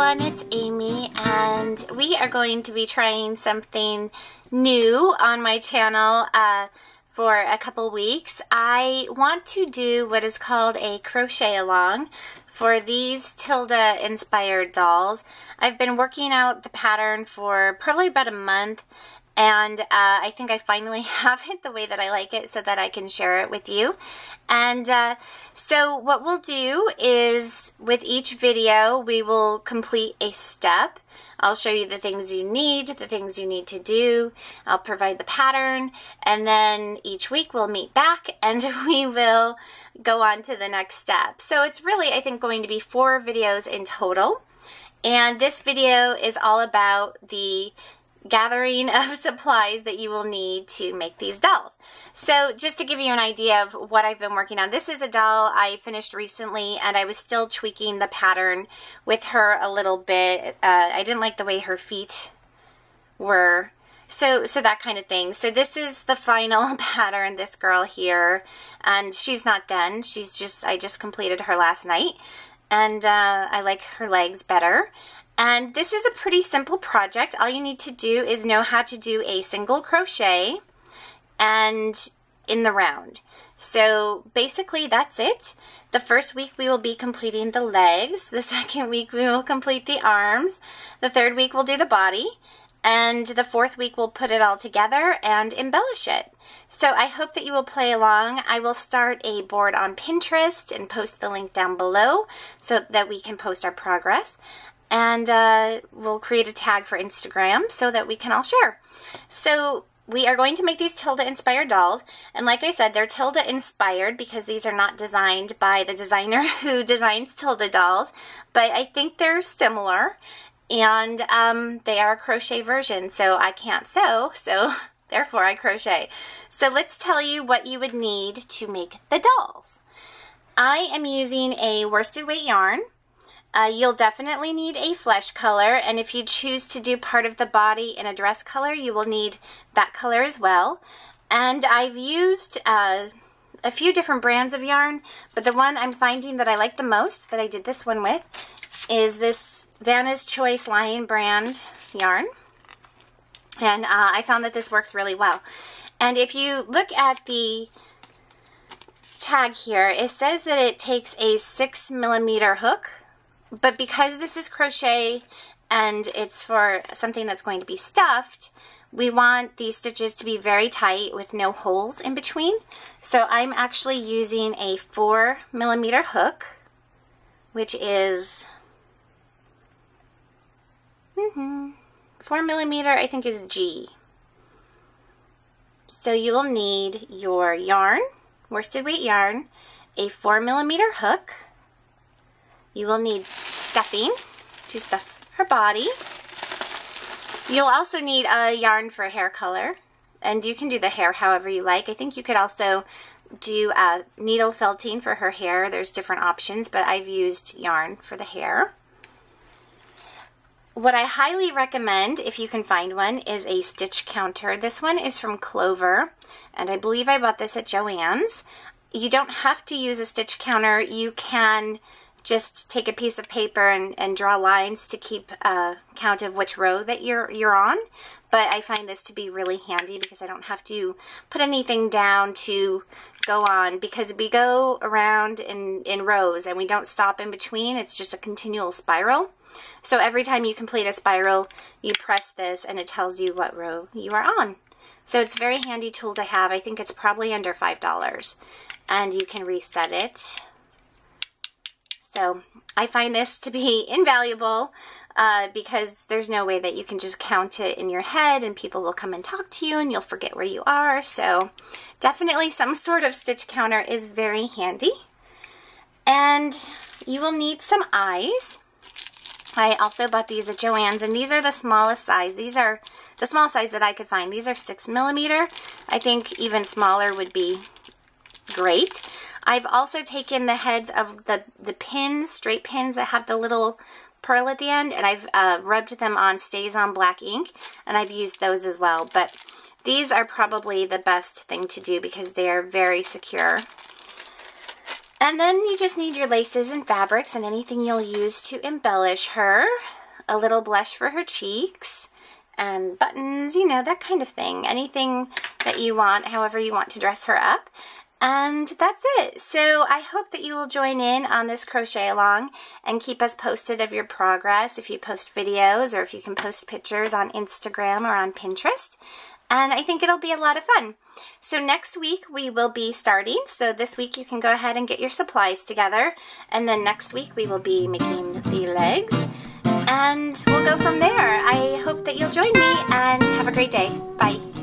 everyone, it's Amy, and we are going to be trying something new on my channel for a couple weeks. I want to do what is called a crochet along for these Tilda Inspired dolls. I've been working out the pattern for probably about a month, and I think I finally have it the way that I like it so that I can share it with you. And so what we'll do is with each video we will complete a step. I'll show you the things you need to do. I'll provide the pattern, and then each week we'll meet back and we will go on to the next step. So it's really, I think, going to be 4 videos in total. And this video is all about the gathering of supplies that you will need to make these dolls. So just to give you an idea of what I've been working on, this is a doll I finished recently, and I was still tweaking the pattern with her a little bit. I didn't like the way her feet were, so that kind of thing. So this is the final pattern, this girl here, and she's not done. I just completed her last night, and I like her legs better. And this is a pretty simple project. All you need to do is know how to do a single crochet and in the round. So basically that's it. The first week we will be completing the legs. The second week we will complete the arms. The third week we'll do the body. And the fourth week we'll put it all together and embellish it. So I hope that you will play along. I will start a board on Pinterest and post the link down below so that we can post our progress. And we'll create a tag for Instagram so that we can all share. So we are going to make these Tilda Inspired dolls, and like I said, they're Tilda Inspired because these are not designed by the designer who designs Tilda dolls, but I think they're similar, and they are a crochet version, so I can't sew, so therefore I crochet. So let's tell you what you would need to make the dolls. I am using a worsted weight yarn. You'll definitely need a flesh color, and if you choose to do part of the body in a dress color, you will need that color as well. And I've used a few different brands of yarn, but the one I'm finding that I like the most, that I did this one with, is this Vanna's Choice Lion brand yarn. And I found that this works really well. And if you look at the tag here, it says that it takes a 6mm hook. But because this is crochet and it's for something that's going to be stuffed, we want these stitches to be very tight with no holes in between. So I'm actually using a 4mm hook, which is 4mm, I think, is G. So you will need your yarn, worsted weight yarn, a 4mm hook. You will need stuffing to stuff her body. You'll also need a yarn for hair color, and you can do the hair however you like. I think you could also do needle felting for her hair. There's different options, but I've used yarn for the hair. What I highly recommend, if you can find one, is a stitch counter. This one is from Clover, and I believe I bought this at Joann's. You don't have to use a stitch counter. You can just take a piece of paper and draw lines to keep count of which row that you're on. But I find this to be really handy because I don't have to put anything down to go on, because we go around in rows and we don't stop in between. It's just a continual spiral. So every time you complete a spiral, you press this and it tells you what row you are on. So it's a very handy tool to have. I think it's probably under $5, and you can reset it. So I find this to be invaluable because there's no way that you can just count it in your head and people will come and talk to you and you'll forget where you are. So definitely some sort of stitch counter is very handy. And you will need some eyes. I also bought these at Joann's, and these are the smallest size. These are the small size that I could find. These are 6mm. I think even smaller would be great. I've also taken the heads of the pins, straight pins that have the little pearl at the end, and I've rubbed them on Stays On black ink, and I've used those as well. But these are probably the best thing to do because they are very secure. And then you just need your laces and fabrics and anything you'll use to embellish her. A little blush for her cheeks and buttons, you know, that kind of thing. Anything that you want, however you want to dress her up. And that's it. So I hope that you will join in on this crochet along and keep us posted of your progress if you post videos or if you can post pictures on Instagram or on Pinterest. And I think it'll be a lot of fun. So next week we will be starting. So this week you can go ahead and get your supplies together. And then next week we will be making the legs. And we'll go from there. I hope that you'll join me and have a great day. Bye.